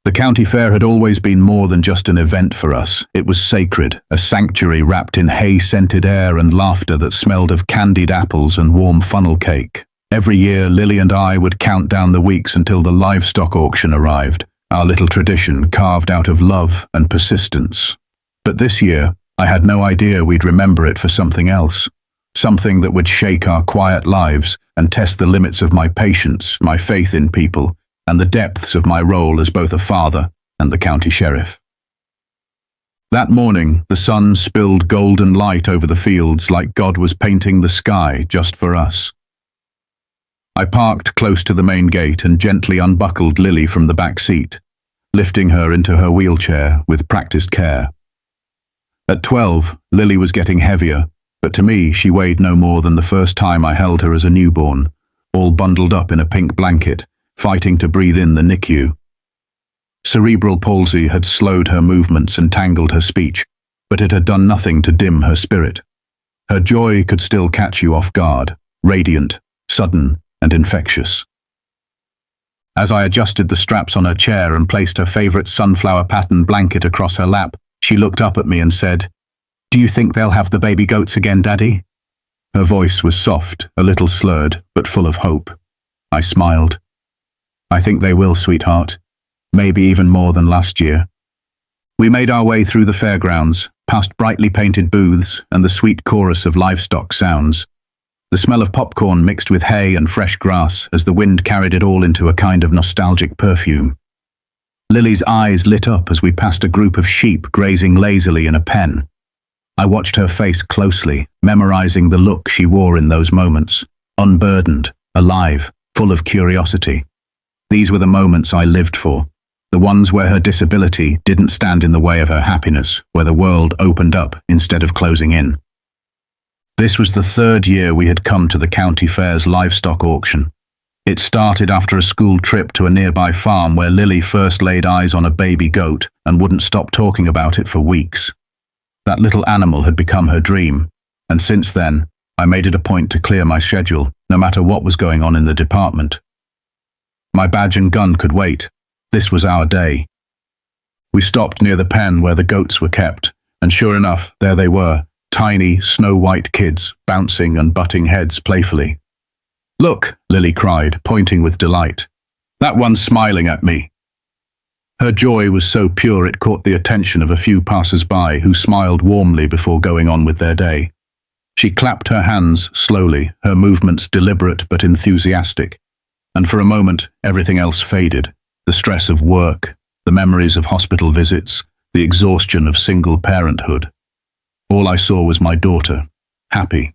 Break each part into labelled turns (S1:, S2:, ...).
S1: The county fair had always been more than just an event for us. It was sacred, a sanctuary wrapped in hay-scented air and laughter that smelled of candied apples and warm funnel cake. Every year, Lily and I would count down the weeks until the livestock auction arrived, our little tradition carved out of love and persistence. But this year, I had no idea we'd remember it for something else. Something that would shake our quiet lives and test the limits of my patience, my faith in people, and the depths of my role as both a father and the county sheriff. That morning, the sun spilled golden light over the fields like God was painting the sky just for us. I parked close to the main gate and gently unbuckled Lily from the back seat, lifting her into her wheelchair with practiced care. At 12, Lily was getting heavier, but to me she weighed no more than the first time I held her as a newborn, all bundled up in a pink blanket, fighting to breathe in the NICU. Cerebral palsy had slowed her movements and tangled her speech, but it had done nothing to dim her spirit. Her joy could still catch you off guard, radiant, sudden, and infectious. As I adjusted the straps on her chair and placed her favorite sunflower pattern blanket across her lap, she looked up at me and said, "Do you think they'll have the baby goats again, Daddy?" Her voice was soft, a little slurred, but full of hope. I smiled. "I think they will, sweetheart. Maybe even more than last year." We made our way through the fairgrounds, past brightly painted booths and the sweet chorus of livestock sounds. The smell of popcorn mixed with hay and fresh grass as the wind carried it all into a kind of nostalgic perfume. Lily's eyes lit up as we passed a group of sheep grazing lazily in a pen. I watched her face closely, memorizing the look she wore in those moments, unburdened, alive, full of curiosity. These were the moments I lived for, the ones where her disability didn't stand in the way of her happiness, where the world opened up instead of closing in. This was the third year we had come to the county fair's livestock auction. It started after a school trip to a nearby farm where Lily first laid eyes on a baby goat and wouldn't stop talking about it for weeks. That little animal had become her dream, and since then, I made it a point to clear my schedule, no matter what was going on in the department. My badge and gun could wait. This was our day. We stopped near the pen where the goats were kept, and sure enough, there they were, tiny, snow-white kids, bouncing and butting heads playfully. "Look," Lily cried, pointing with delight. "That one's smiling at me." Her joy was so pure it caught the attention of a few passers-by who smiled warmly before going on with their day. She clapped her hands slowly, her movements deliberate but enthusiastic, and for a moment everything else faded, the stress of work, the memories of hospital visits, the exhaustion of single parenthood. All I saw was my daughter, happy.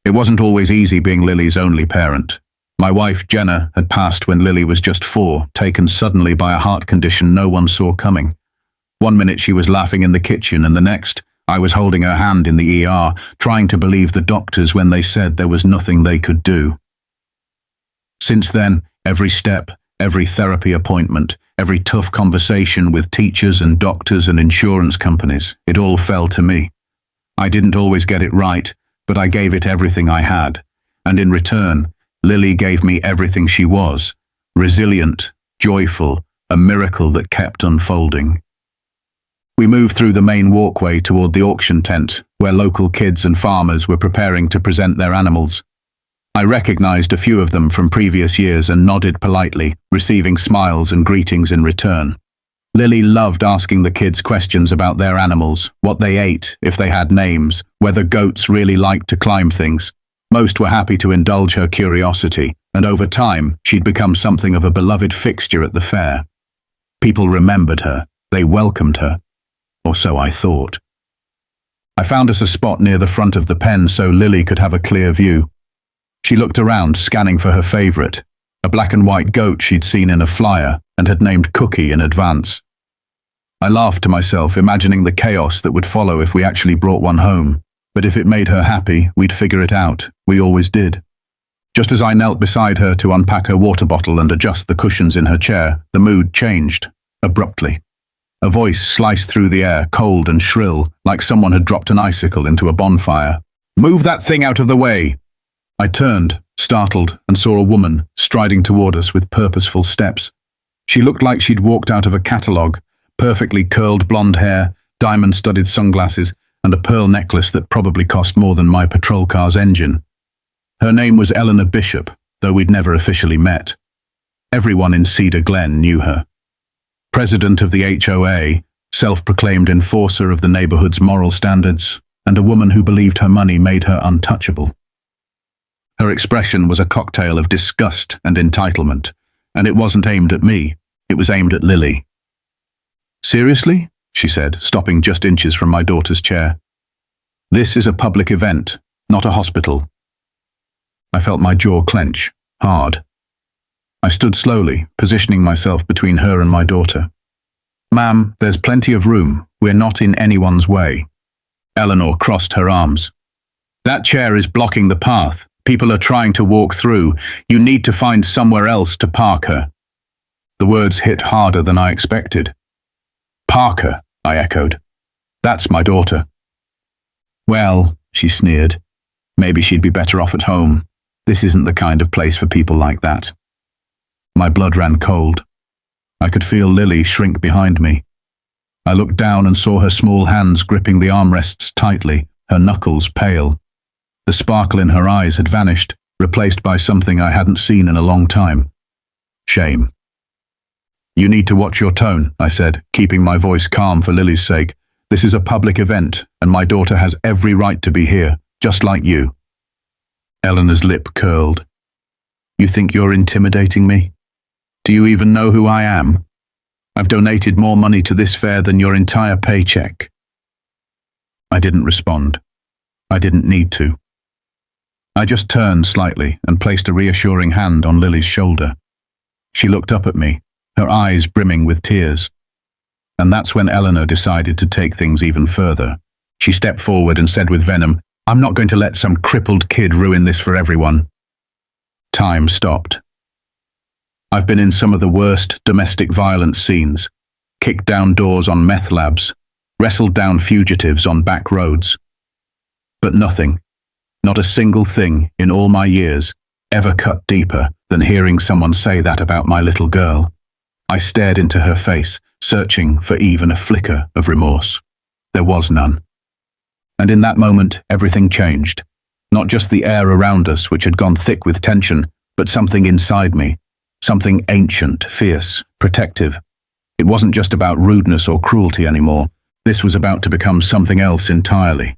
S1: It wasn't always easy being Lily's only parent. My wife, Jenna, had passed when Lily was just 4, taken suddenly by a heart condition no one saw coming. One minute she was laughing in the kitchen, and the next, I was holding her hand in the ER, trying to believe the doctors when they said there was nothing they could do. Since then, every step, every therapy appointment, every tough conversation with teachers and doctors and insurance companies, it all fell to me. I didn't always get it right, but I gave it everything I had, and in return, Lily gave me everything she was, resilient, joyful, a miracle that kept unfolding. We moved through the main walkway toward the auction tent, where local kids and farmers were preparing to present their animals. I recognized a few of them from previous years and nodded politely, receiving smiles and greetings in return. Lily loved asking the kids questions about their animals, what they ate, if they had names, whether goats really liked to climb things. Most were happy to indulge her curiosity, and over time, she'd become something of a beloved fixture at the fair. People remembered her, they welcomed her, or so I thought. I found us a spot near the front of the pen so Lily could have a clear view. She looked around, scanning for her favorite, a black and white goat she'd seen in a flyer and had named Cookie in advance. I laughed to myself, imagining the chaos that would follow if we actually brought one home. But if it made her happy, we'd figure it out. We always did. Just as I knelt beside her to unpack her water bottle and adjust the cushions in her chair, the mood changed, abruptly. A voice sliced through the air, cold and shrill, like someone had dropped an icicle into a bonfire. "Move that thing out of the way!" I turned, startled, and saw a woman striding toward us with purposeful steps. She looked like she'd walked out of a catalogue, perfectly curled blonde hair, diamond-studded sunglasses, and a pearl necklace that probably cost more than my patrol car's engine. Her name was Eleanor Bishop, though we'd never officially met. Everyone in Cedar Glen knew her. President of the HOA, self-proclaimed enforcer of the neighborhood's moral standards, and a woman who believed her money made her untouchable. Her expression was a cocktail of disgust and entitlement, and it wasn't aimed at me, it was aimed at Lily. "Seriously?" she said, stopping just inches from my daughter's chair. "This is a public event, not a hospital." I felt my jaw clench, hard. I stood slowly, positioning myself between her and my daughter. "Ma'am, there's plenty of room. We're not in anyone's way." Eleanor crossed her arms. "That chair is blocking the path. People are trying to walk through. You need to find somewhere else to park her." The words hit harder than I expected. "Park her," I echoed. "That's my daughter." "Well," she sneered, "maybe she'd be better off at home. This isn't the kind of place for people like that." My blood ran cold. I could feel Lily shrink behind me. I looked down and saw her small hands gripping the armrests tightly, her knuckles pale. The sparkle in her eyes had vanished, replaced by something I hadn't seen in a long time. Shame. "You need to watch your tone," I said, keeping my voice calm for Lily's sake. "This is a public event, and my daughter has every right to be here, just like you." Eleanor's lip curled. "You think you're intimidating me? Do you even know who I am? I've donated more money to this fair than your entire paycheck." I didn't respond. I didn't need to. I just turned slightly and placed a reassuring hand on Lily's shoulder. She looked up at me, her eyes brimming with tears. And that's when Eleanor decided to take things even further. She stepped forward and said with venom, "I'm not going to let some crippled kid ruin this for everyone." Time stopped. I've been in some of the worst domestic violence scenes, kicked down doors on meth labs, wrestled down fugitives on back roads. But nothing, not a single thing in all my years, ever cut deeper than hearing someone say that about my little girl. I stared into her face, searching for even a flicker of remorse. There was none. And in that moment, everything changed. Not just the air around us, which had gone thick with tension, but something inside me. Something ancient, fierce, protective. It wasn't just about rudeness or cruelty anymore. This was about to become something else entirely.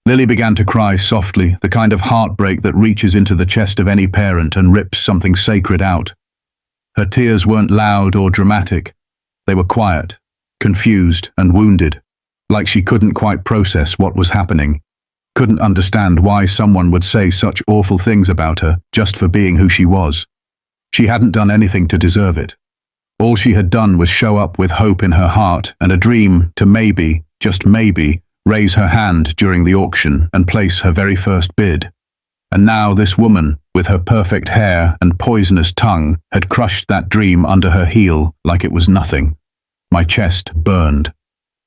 S1: Lily began to cry softly, the kind of heartbreak that reaches into the chest of any parent and rips something sacred out. Her tears weren't loud or dramatic. They were quiet, confused and wounded, like she couldn't quite process what was happening, couldn't understand why someone would say such awful things about her just for being who she was. She hadn't done anything to deserve it. All she had done was show up with hope in her heart and a dream to maybe, just maybe, raise her hand during the auction and place her very first bid. And now this woman, with her perfect hair and poisonous tongue, had crushed that dream under her heel like it was nothing. My chest burned.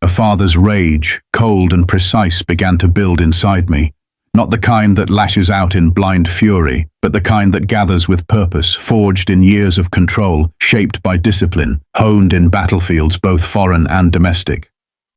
S1: A father's rage, cold and precise, began to build inside me. Not the kind that lashes out in blind fury, but the kind that gathers with purpose, forged in years of control, shaped by discipline, honed in battlefields both foreign and domestic.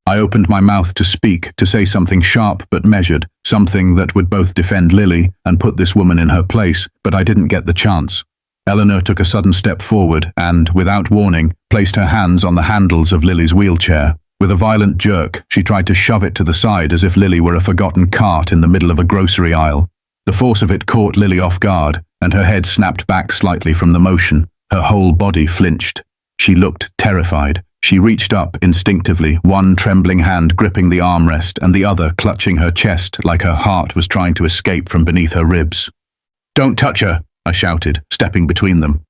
S1: I opened my mouth to speak, to say something sharp but measured, something that would both defend Lily and put this woman in her place, but I didn't get the chance. Eleanor took a sudden step forward and, without warning, placed her hands on the handles of Lily's wheelchair. With a violent jerk, she tried to shove it to the side as if Lily were a forgotten cart in the middle of a grocery aisle. The force of it caught Lily off guard, and her head snapped back slightly from the motion. Her whole body flinched. She looked terrified. She reached up instinctively, one trembling hand gripping the armrest and the other clutching her chest like her heart was trying to escape from beneath her ribs. "Don't touch her," I shouted, stepping between them.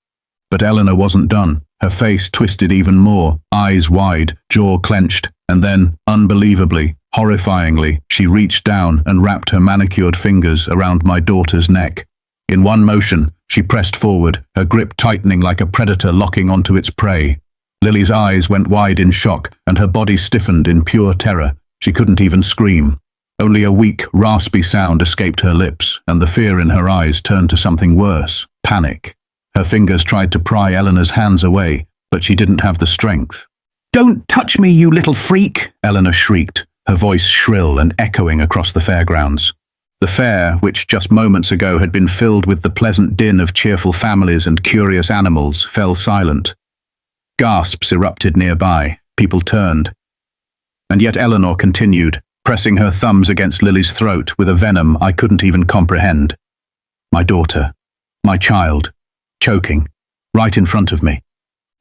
S1: But Eleanor wasn't done. Her face twisted even more, eyes wide, jaw clenched, and then, unbelievably, horrifyingly, she reached down and wrapped her manicured fingers around my daughter's neck. In one motion, she pressed forward, her grip tightening like a predator locking onto its prey. Lily's eyes went wide in shock, and her body stiffened in pure terror. She couldn't even scream. Only a weak, raspy sound escaped her lips, and the fear in her eyes turned to something worse, panic. Her fingers tried to pry Eleanor's hands away, but she didn't have the strength. "Don't touch me, you little freak!" Eleanor shrieked, her voice shrill and echoing across the fairgrounds. The fair, which just moments ago had been filled with the pleasant din of cheerful families and curious animals, fell silent. Gasps erupted nearby. People turned. And yet Eleanor continued, pressing her thumbs against Lily's throat with a venom I couldn't even comprehend. My daughter, my child, choking, right in front of me.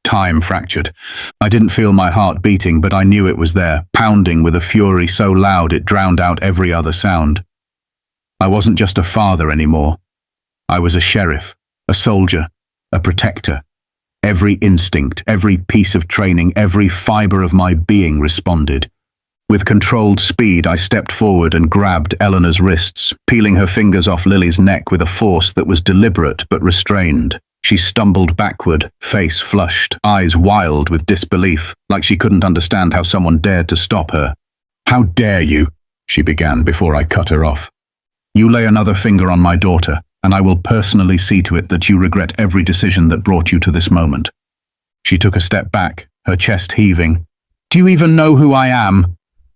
S1: Time fractured. I didn't feel my heart beating, but I knew it was there, pounding with a fury so loud it drowned out every other sound. I wasn't just a father anymore. I was a sheriff, a soldier, a protector. Every instinct, every piece of training, every fibre of my being responded. With controlled speed, I stepped forward and grabbed Eleanor's wrists, peeling her fingers off Lily's neck with a force that was deliberate but restrained. She stumbled backward, face flushed, eyes wild with disbelief, like she couldn't understand how someone dared to stop her. "How dare you?" she began before I cut her off. "You lay another finger on my daughter, and I will personally see to it that you regret every decision that brought you to this moment." She took a step back, her chest heaving. "Do you even know who I am?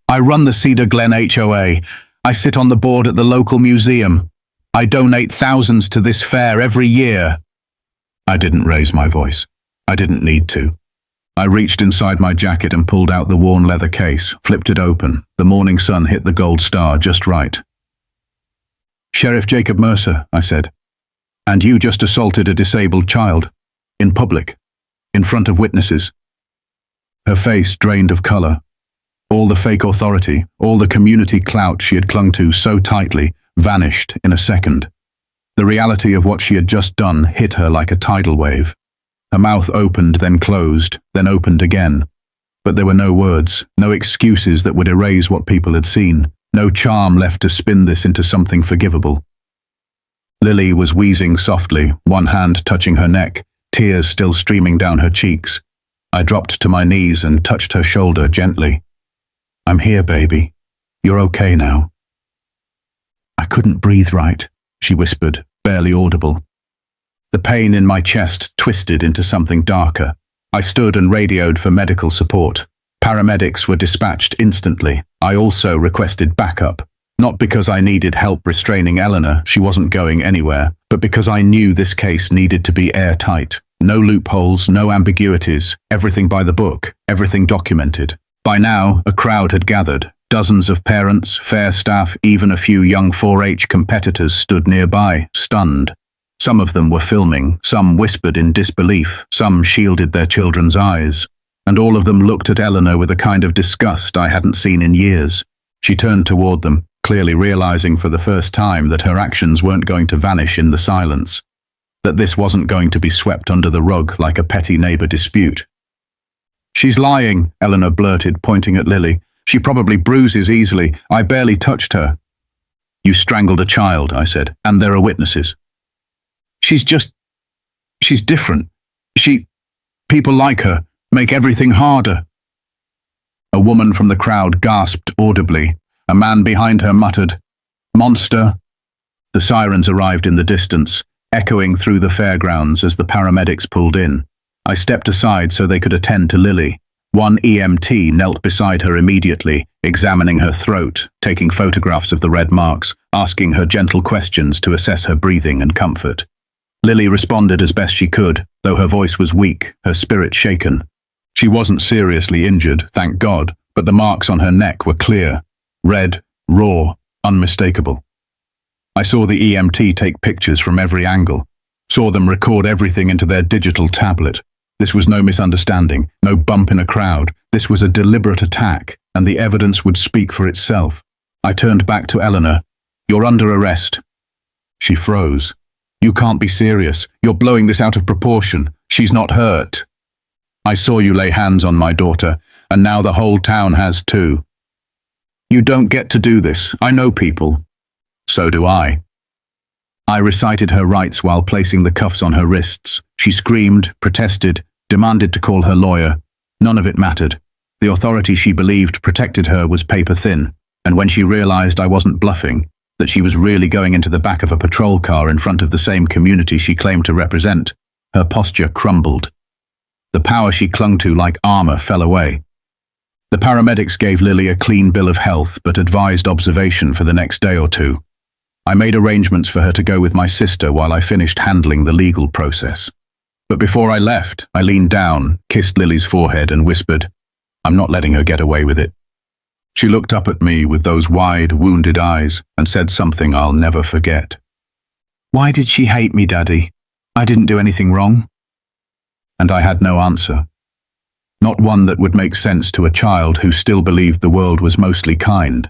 S1: I run the Cedar Glen HOA. I sit on the board at the local museum. I donate thousands to this fair every year." I didn't raise my voice. I didn't need to. I reached inside my jacket and pulled out the worn leather case, flipped it open. The morning sun hit the gold star just right. "Sheriff Jacob Mercer," I said, "and you just assaulted a disabled child. In public. In front of witnesses." Her face drained of colour. All the fake authority, all the community clout she had clung to so tightly, vanished in a second. The reality of what she had just done hit her like a tidal wave. Her mouth opened, then closed, then opened again. But there were no words, no excuses that would erase what people had seen, no charm left to spin this into something forgivable. Lily was wheezing softly, one hand touching her neck, tears still streaming down her cheeks. I dropped to my knees and touched her shoulder gently. "I'm here, baby. You're okay now." "I couldn't breathe right," she whispered, barely audible. The pain in my chest twisted into something darker. I stood and radioed for medical support. Paramedics were dispatched instantly. I also requested backup, not because I needed help restraining Eleanor, she wasn't going anywhere, but because I knew this case needed to be airtight. No loopholes, no ambiguities, everything by the book, everything documented. By now, a crowd had gathered. Dozens of parents, fair staff, even a few young 4-H competitors stood nearby, stunned. Some of them were filming, some whispered in disbelief, some shielded their children's eyes. And all of them looked at Eleanor with a kind of disgust I hadn't seen in years. She turned toward them, clearly realizing for the first time that her actions weren't going to vanish in the silence, that this wasn't going to be swept under the rug like a petty neighbor dispute. "She's lying," Eleanor blurted, pointing at Lily. "She probably bruises easily. I barely touched her." "You strangled a child," I said, "and there are witnesses." She's different. People like her, make everything harder." A woman from the crowd gasped audibly. A man behind her muttered, "Monster." The sirens arrived in the distance, echoing through the fairgrounds as the paramedics pulled in. I stepped aside so they could attend to Lily. One EMT knelt beside her immediately, examining her throat, taking photographs of the red marks, asking her gentle questions to assess her breathing and comfort. Lily responded as best she could, though her voice was weak, her spirit shaken. She wasn't seriously injured, thank God, but the marks on her neck were clear, red, raw, unmistakable. I saw the EMT take pictures from every angle, saw them record everything into their digital tablet. This was no misunderstanding, no bump in a crowd. This was a deliberate attack, and the evidence would speak for itself. I turned back to Eleanor. "You're under arrest." She froze. "You can't be serious. You're blowing this out of proportion. She's not hurt." "I saw you lay hands on my daughter, and now the whole town has too." "You don't get to do this. I know people." "So do I." I recited her rights while placing the cuffs on her wrists. She screamed, protested, demanded to call her lawyer. None of it mattered. The authority she believed protected her was paper thin, and when she realized I wasn't bluffing, that she was really going into the back of a patrol car in front of the same community she claimed to represent, her posture crumbled. The power she clung to like armor fell away. The paramedics gave Lily a clean bill of health but advised observation for the next day or two. I made arrangements for her to go with my sister while I finished handling the legal process. But before I left, I leaned down, kissed Lily's forehead and whispered, "I'm not letting her get away with it." She looked up at me with those wide, wounded eyes and said something I'll never forget. "Why did she hate me, Daddy? I didn't do anything wrong." And I had no answer. Not one that would make sense to a child who still believed the world was mostly kind.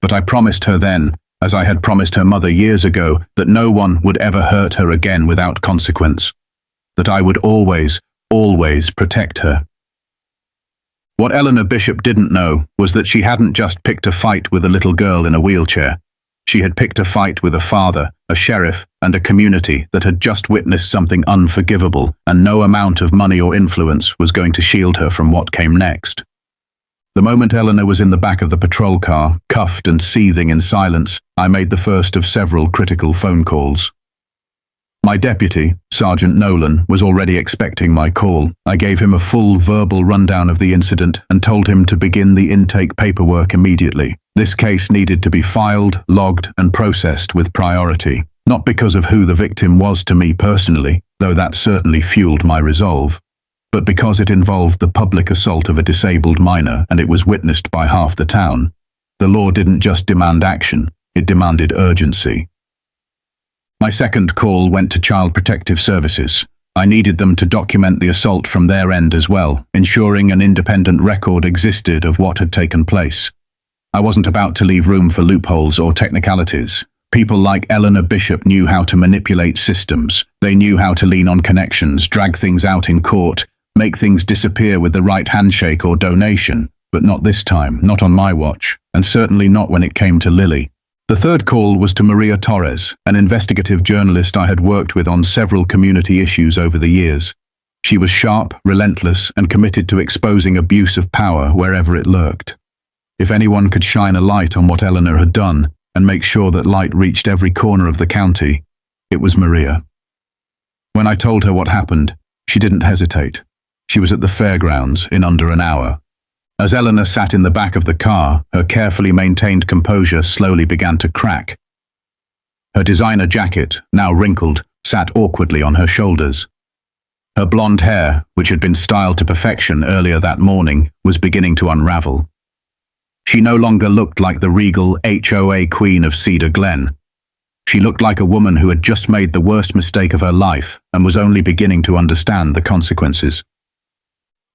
S1: But I promised her then, as I had promised her mother years ago, that no one would ever hurt her again without consequence. That I would always, always protect her. What Eleanor Bishop didn't know was that she hadn't just picked a fight with a little girl in a wheelchair. She had picked a fight with a father, a sheriff, and a community that had just witnessed something unforgivable, and no amount of money or influence was going to shield her from what came next. The moment Eleanor was in the back of the patrol car, cuffed and seething in silence, I made the first of several critical phone calls. My deputy, Sergeant Nolan, was already expecting my call. I gave him a full verbal rundown of the incident and told him to begin the intake paperwork immediately. This case needed to be filed, logged, and processed with priority, not because of who the victim was to me personally, though that certainly fueled my resolve, but because it involved the public assault of a disabled minor and it was witnessed by half the town. The law didn't just demand action, it demanded urgency. My second call went to Child Protective Services. I needed them to document the assault from their end as well, ensuring an independent record existed of what had taken place. I wasn't about to leave room for loopholes or technicalities. People like Eleanor Bishop knew how to manipulate systems. They knew how to lean on connections, drag things out in court, make things disappear with the right handshake or donation. But not this time, not on my watch, and certainly not when it came to Lily. The third call was to Maria Torres, an investigative journalist I had worked with on several community issues over the years. She was sharp, relentless, and committed to exposing abuse of power wherever it lurked. If anyone could shine a light on what Eleanor had done and make sure that light reached every corner of the county, it was Maria. When I told her what happened, she didn't hesitate. She was at the fairgrounds in under an hour. As Eleanor sat in the back of the car, her carefully maintained composure slowly began to crack. Her designer jacket, now wrinkled, sat awkwardly on her shoulders. Her blonde hair, which had been styled to perfection earlier that morning, was beginning to unravel. She no longer looked like the regal HOA queen of Cedar Glen. She looked like a woman who had just made the worst mistake of her life and was only beginning to understand the consequences.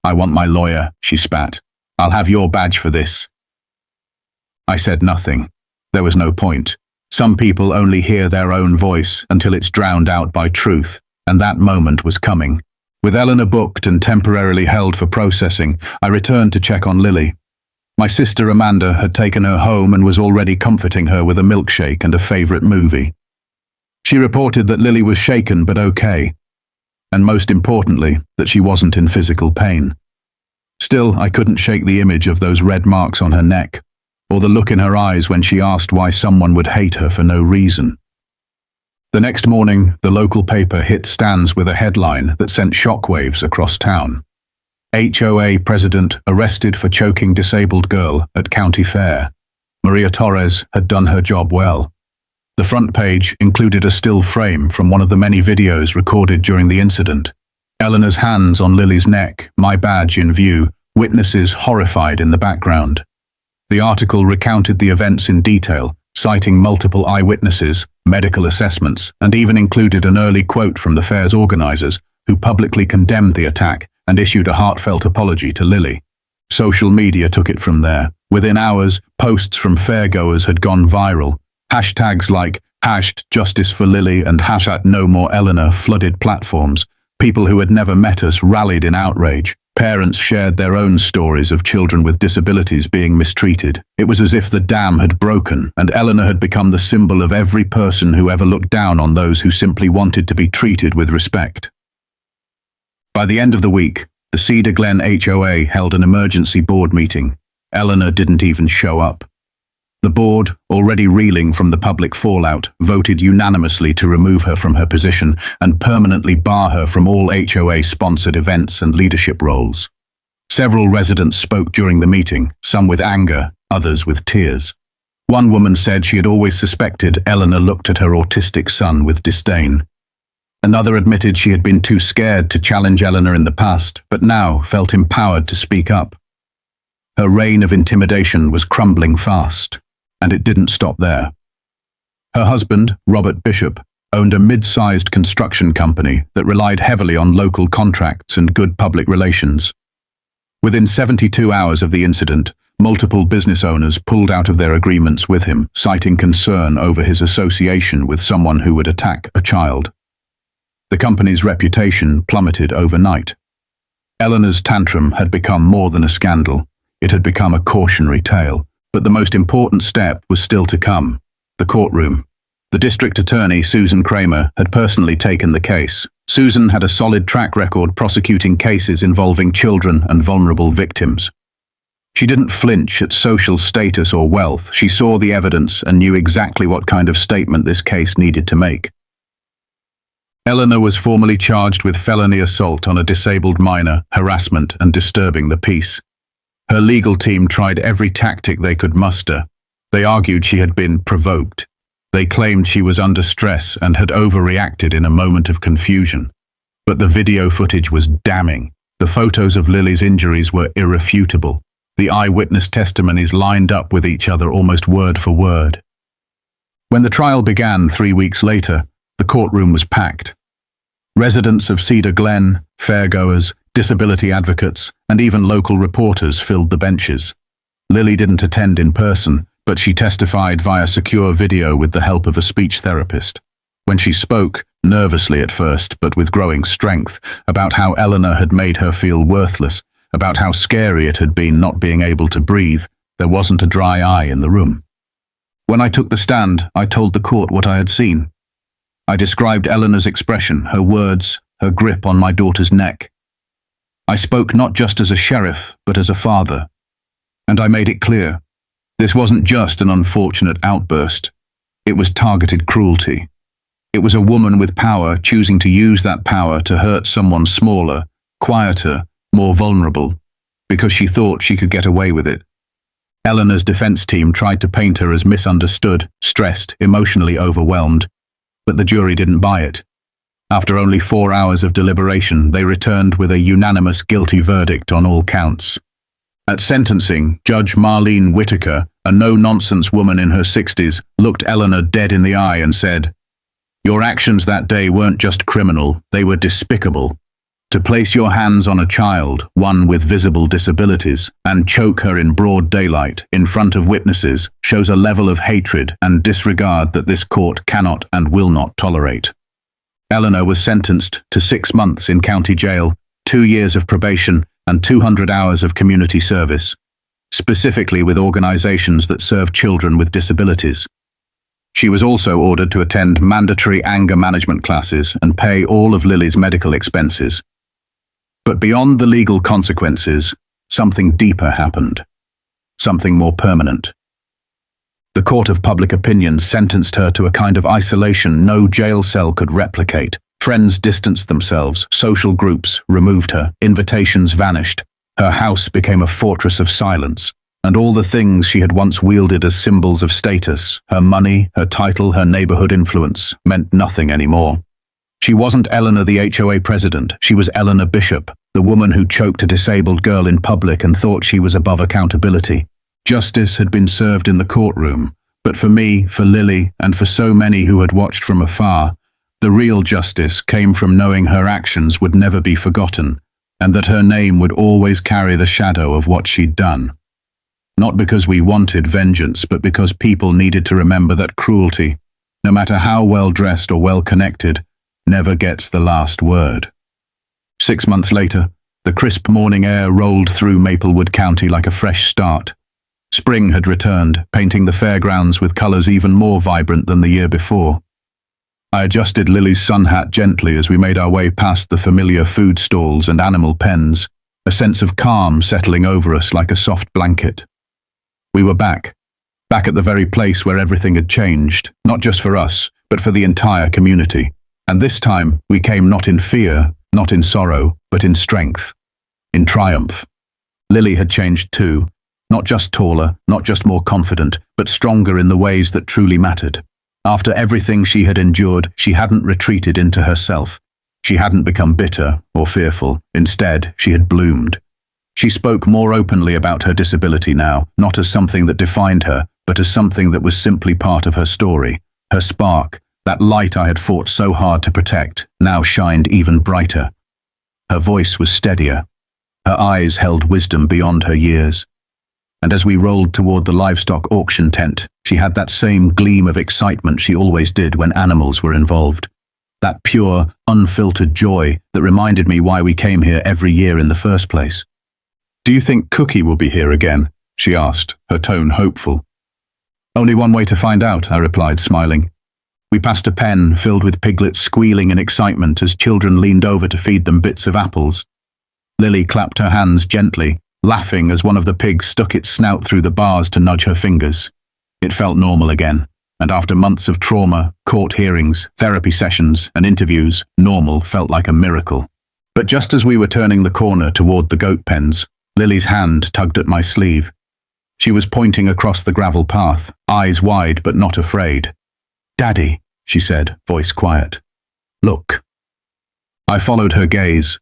S1: "I want my lawyer," she spat. "I'll have your badge for this." I said nothing. There was no point. Some people only hear their own voice until it's drowned out by truth, and that moment was coming. With Eleanor booked and temporarily held for processing, I returned to check on Lily. My sister Amanda had taken her home and was already comforting her with a milkshake and a favorite movie. She reported that Lily was shaken but okay, and most importantly, that she wasn't in physical pain. Still, I couldn't shake the image of those red marks on her neck, or the look in her eyes when she asked why someone would hate her for no reason. The next morning, the local paper hit stands with a headline that sent shockwaves across town. HOA president arrested for choking disabled girl at county fair. Maria Torres had done her job well. The front page included a still frame from one of the many videos recorded during the incident. Eleanor's hands on Lily's neck, my badge in view, witnesses horrified in the background. The article recounted the events in detail, citing multiple eyewitnesses, medical assessments, and even included an early quote from the fair's organizers, who publicly condemned the attack and issued a heartfelt apology to Lily. Social media took it from there. Within hours, posts from fairgoers had gone viral. Hashtags like #JusticeForLily and #NoMoreEleanor flooded platforms. People who had never met us rallied in outrage. Parents shared their own stories of children with disabilities being mistreated. It was as if the dam had broken, and Eleanor had become the symbol of every person who ever looked down on those who simply wanted to be treated with respect. By the end of the week, the Cedar Glen HOA held an emergency board meeting. Eleanor didn't even show up. The board, already reeling from the public fallout, voted unanimously to remove her from her position and permanently bar her from all HOA-sponsored events and leadership roles. Several residents spoke during the meeting, some with anger, others with tears. One woman said she had always suspected Eleanor looked at her autistic son with disdain. Another admitted she had been too scared to challenge Eleanor in the past, but now felt empowered to speak up. Her reign of intimidation was crumbling fast, and it didn't stop there. Her husband, Robert Bishop, owned a mid-sized construction company that relied heavily on local contracts and good public relations. Within 72 hours of the incident, multiple business owners pulled out of their agreements with him, citing concern over his association with someone who would attack a child. The company's reputation plummeted overnight. Eleanor's tantrum had become more than a scandal. It had become a cautionary tale. But the most important step was still to come: the courtroom. The district attorney, Susan Kramer, had personally taken the case. Susan had a solid track record prosecuting cases involving children and vulnerable victims. She didn't flinch at social status or wealth. She saw the evidence and knew exactly what kind of statement this case needed to make. Eleanor was formally charged with felony assault on a disabled minor, harassment, and disturbing the peace. Her legal team tried every tactic they could muster. They argued she had been provoked. They claimed she was under stress and had overreacted in a moment of confusion. But the video footage was damning. The photos of Lily's injuries were irrefutable. The eyewitness testimonies lined up with each other almost word for word. When the trial began 3 weeks later, the courtroom was packed. Residents of Cedar Glen, fairgoers, disability advocates, and even local reporters filled the benches. Lily didn't attend in person, but she testified via secure video with the help of a speech therapist. When she spoke, nervously at first, but with growing strength, about how Eleanor had made her feel worthless, about how scary it had been not being able to breathe, there wasn't a dry eye in the room. When I took the stand, I told the court what I had seen. I described Eleanor's expression, her words, her grip on my daughter's neck. I spoke not just as a sheriff, but as a father. And I made it clear, this wasn't just an unfortunate outburst. It was targeted cruelty. It was a woman with power choosing to use that power to hurt someone smaller, quieter, more vulnerable, because she thought she could get away with it. Eleanor's defense team tried to paint her as misunderstood, stressed, emotionally overwhelmed, but the jury didn't buy it. After only 4 hours of deliberation, they returned with a unanimous guilty verdict on all counts. At sentencing, Judge Marlene Whitaker, a no-nonsense woman in her 60s, looked Eleanor dead in the eye and said, "Your actions that day weren't just criminal, they were despicable. To place your hands on a child, one with visible disabilities, and choke her in broad daylight, in front of witnesses, shows a level of hatred and disregard that this court cannot and will not tolerate." Eleanor was sentenced to 6 months in county jail, 2 years of probation, and 200 hours of community service, specifically with organizations that serve children with disabilities. She was also ordered to attend mandatory anger management classes and pay all of Lily's medical expenses. But beyond the legal consequences, something deeper happened. Something more permanent. The court of public opinion sentenced her to a kind of isolation no jail cell could replicate. Friends distanced themselves, social groups removed her, invitations vanished. Her house became a fortress of silence, and all the things she had once wielded as symbols of status, her money, her title, her neighborhood influence, meant nothing anymore. She wasn't Eleanor the HOA president, she was Eleanor Bishop, the woman who choked a disabled girl in public and thought she was above accountability. Justice had been served in the courtroom, but for me, for Lily, and for so many who had watched from afar, the real justice came from knowing her actions would never be forgotten, and that her name would always carry the shadow of what she'd done. Not because we wanted vengeance, but because people needed to remember that cruelty, no matter how well-dressed or well-connected, never gets the last word. 6 months later, the crisp morning air rolled through Maplewood County like a fresh start. Spring had returned, painting the fairgrounds with colors even more vibrant than the year before. I adjusted Lily's sun hat gently as we made our way past the familiar food stalls and animal pens, a sense of calm settling over us like a soft blanket. We were back, back at the very place where everything had changed, not just for us, but for the entire community. And this time, we came not in fear, not in sorrow, but in strength, in triumph. Lily had changed too, not just taller, not just more confident, but stronger in the ways that truly mattered. After everything she had endured, she hadn't retreated into herself. She hadn't become bitter or fearful. Instead, she had bloomed. She spoke more openly about her disability now, not as something that defined her, but as something that was simply part of her story. Her spark, that light I had fought so hard to protect, now shined even brighter. Her voice was steadier. Her eyes held wisdom beyond her years. And as we rolled toward the livestock auction tent, she had that same gleam of excitement she always did when animals were involved. That pure, unfiltered joy that reminded me why we came here every year in the first place. "Do you think Cookie will be here again?" she asked, her tone hopeful. "Only one way to find out," I replied, smiling. We passed a pen filled with piglets squealing in excitement as children leaned over to feed them bits of apples. Lily clapped her hands gently, laughing as one of the pigs stuck its snout through the bars to nudge her fingers. It felt normal again, and after months of trauma, court hearings, therapy sessions, and interviews, normal felt like a miracle. But just as we were turning the corner toward the goat pens, Lily's hand tugged at my sleeve. She was pointing across the gravel path, eyes wide but not afraid. "Daddy," she said, voice quiet. "Look." I followed her gaze.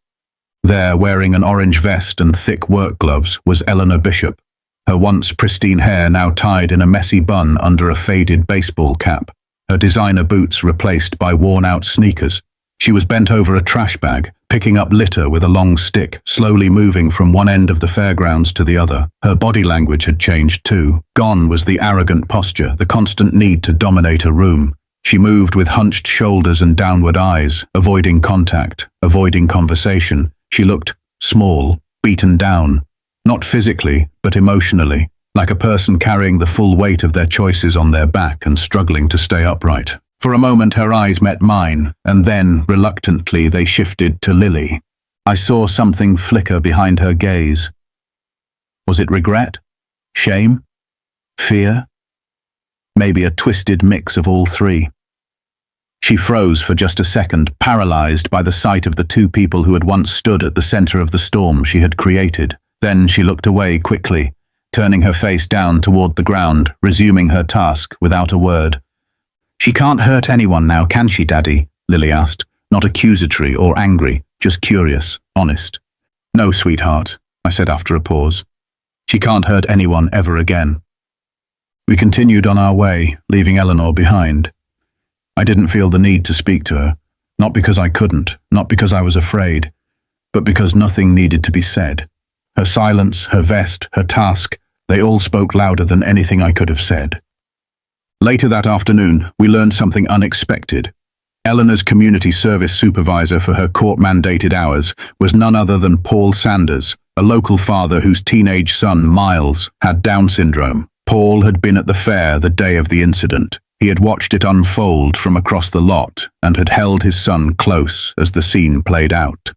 S1: There, wearing an orange vest and thick work gloves, was Eleanor Bishop, her once pristine hair now tied in a messy bun under a faded baseball cap, her designer boots replaced by worn-out sneakers. She was bent over a trash bag, picking up litter with a long stick, slowly moving from one end of the fairgrounds to the other. Her body language had changed too. Gone was the arrogant posture, the constant need to dominate a room. She moved with hunched shoulders and downward eyes, avoiding contact, avoiding conversation. She looked small, beaten down, not physically, but emotionally, like a person carrying the full weight of their choices on their back and struggling to stay upright. For a moment her eyes met mine, and then, reluctantly, they shifted to Lily. I saw something flicker behind her gaze. Was it regret? Shame? Fear? Maybe a twisted mix of all three. She froze for just a second, paralyzed by the sight of the two people who had once stood at the center of the storm she had created. Then she looked away quickly, turning her face down toward the ground, resuming her task without a word. "She can't hurt anyone now, can she, Daddy?" Lily asked, not accusatory or angry, just curious, honest. "No, sweetheart," I said after a pause. "She can't hurt anyone ever again." We continued on our way, leaving Eleanor behind. I didn't feel the need to speak to her, not because I couldn't, not because I was afraid, but because nothing needed to be said. Her silence, her vest, her task, they all spoke louder than anything I could have said. Later that afternoon, we learned something unexpected. Eleanor's community service supervisor for her court-mandated hours was none other than Paul Sanders, a local father whose teenage son, Miles, had Down syndrome. Paul had been at the fair the day of the incident. He had watched it unfold from across the lot and had held his son close as the scene played out.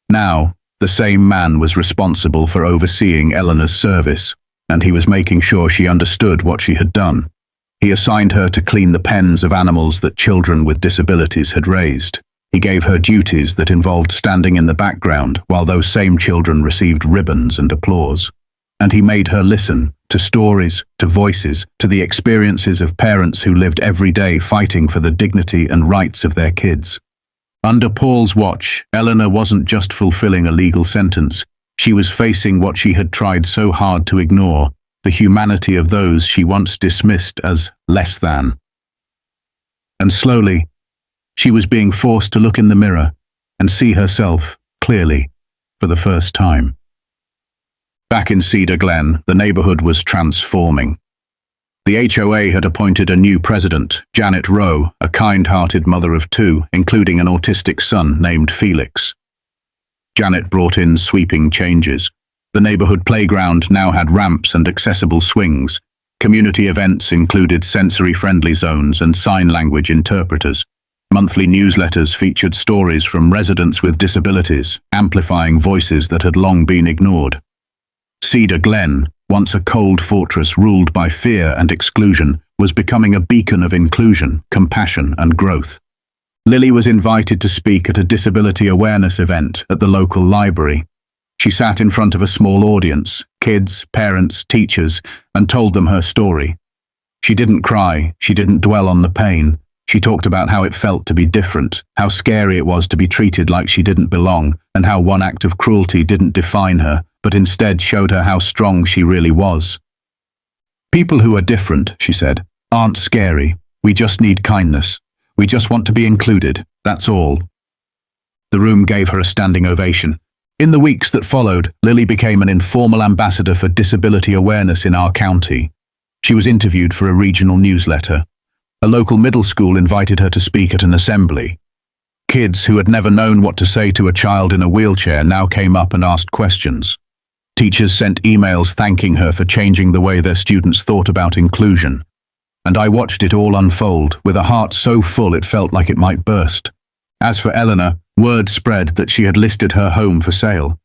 S1: Now, the same man was responsible for overseeing Eleanor's service, and he was making sure she understood what she had done. He assigned her to clean the pens of animals that children with disabilities had raised. He gave her duties that involved standing in the background while those same children received ribbons and applause. And he made her listen to stories, to voices, to the experiences of parents who lived every day fighting for the dignity and rights of their kids. Under Paul's watch, Eleanor wasn't just fulfilling a legal sentence. She was facing what she had tried so hard to ignore, the humanity of those she once dismissed as less than. And slowly, she was being forced to look in the mirror and see herself clearly for the first time. Back in Cedar Glen, the neighborhood was transforming. The HOA had appointed a new president, Janet Rowe, a kind-hearted mother of two, including an autistic son named Felix. Janet brought in sweeping changes. The neighborhood playground now had ramps and accessible swings. Community events included sensory-friendly zones and sign language interpreters. Monthly newsletters featured stories from residents with disabilities, amplifying voices that had long been ignored. Cedar Glen once a cold fortress ruled by fear and exclusion, was becoming a beacon of inclusion, compassion, and growth. Lily was invited to speak at a disability awareness event at the local library. She sat in front of a small audience, kids, parents, teachers, and told them her story. She didn't cry, she didn't dwell on the pain. She talked about how it felt to be different, how scary it was to be treated like she didn't belong, and how one act of cruelty didn't define her, but instead showed her how strong she really was. People who are different, she said, aren't scary. We just need kindness. We just want to be included, that's all. The room gave her a standing ovation. In the weeks that followed, Lily became an informal ambassador for disability awareness in our county. She was interviewed for a regional newsletter. A local middle school invited her to speak at an assembly. Kids who had never known what to say to a child in a wheelchair now came up and asked questions. Teachers sent emails thanking her for changing the way their students thought about inclusion. And I watched it all unfold, with a heart so full it felt like it might burst. As for Eleanor, word spread that she had listed her home for sale.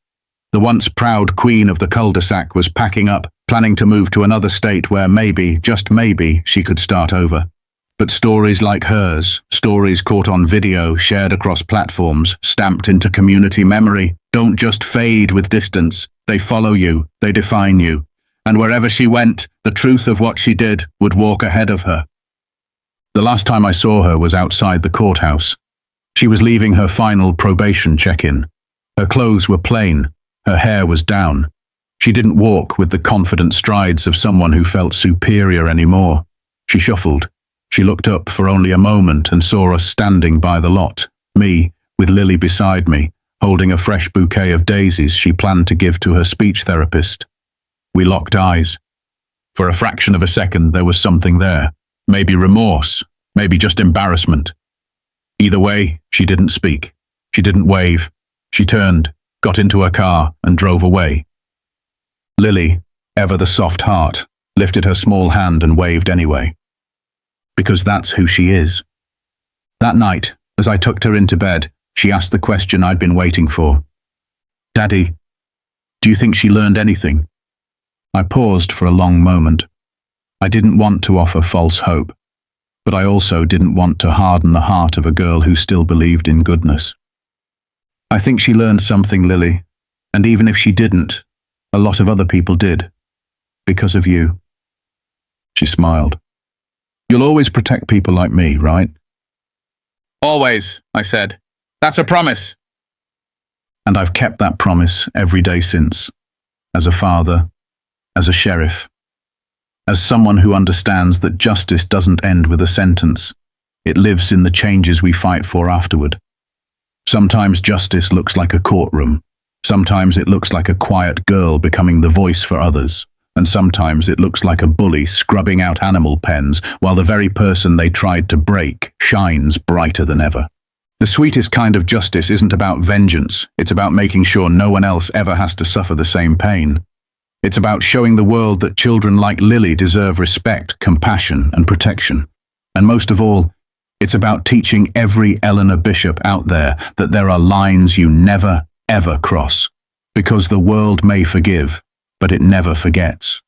S1: The once proud queen of the cul-de-sac was packing up, planning to move to another state where maybe, just maybe, she could start over. But stories like hers, stories caught on video, shared across platforms, stamped into community memory, don't just fade with distance. They follow you, they define you. And wherever she went, the truth of what she did would walk ahead of her. The last time I saw her was outside the courthouse. She was leaving her final probation check-in. Her clothes were plain, her hair was down. She didn't walk with the confident strides of someone who felt superior anymore. She shuffled. She looked up for only a moment and saw us standing by the lot, me, with Lily beside me, holding a fresh bouquet of daisies she planned to give to her speech therapist. We locked eyes. For a fraction of a second there was something there, maybe remorse, maybe just embarrassment. Either way, she didn't speak. She didn't wave. She turned, got into her car, and drove away. Lily, ever the soft heart, lifted her small hand and waved anyway. Because that's who she is. That night, as I tucked her into bed, she asked the question I'd been waiting for. Daddy, do you think she learned anything? I paused for a long moment. I didn't want to offer false hope, but I also didn't want to harden the heart of a girl who still believed in goodness. I think she learned something, Lily, and even if she didn't, a lot of other people did. Because of you. She smiled. You'll always protect people like me, right? Always, I said. That's a promise. And I've kept that promise every day since. As a father, as a sheriff, as someone who understands that justice doesn't end with a sentence. It lives in the changes we fight for afterward. Sometimes justice looks like a courtroom. Sometimes it looks like a quiet girl becoming the voice for others. And sometimes it looks like a bully scrubbing out animal pens while the very person they tried to break shines brighter than ever. The sweetest kind of justice isn't about vengeance. It's about making sure no one else ever has to suffer the same pain. It's about showing the world that children like Lily deserve respect, compassion, and protection. And most of all, it's about teaching every Eleanor Bishop out there that there are lines you never, ever cross. Because the world may forgive, but it never forgets.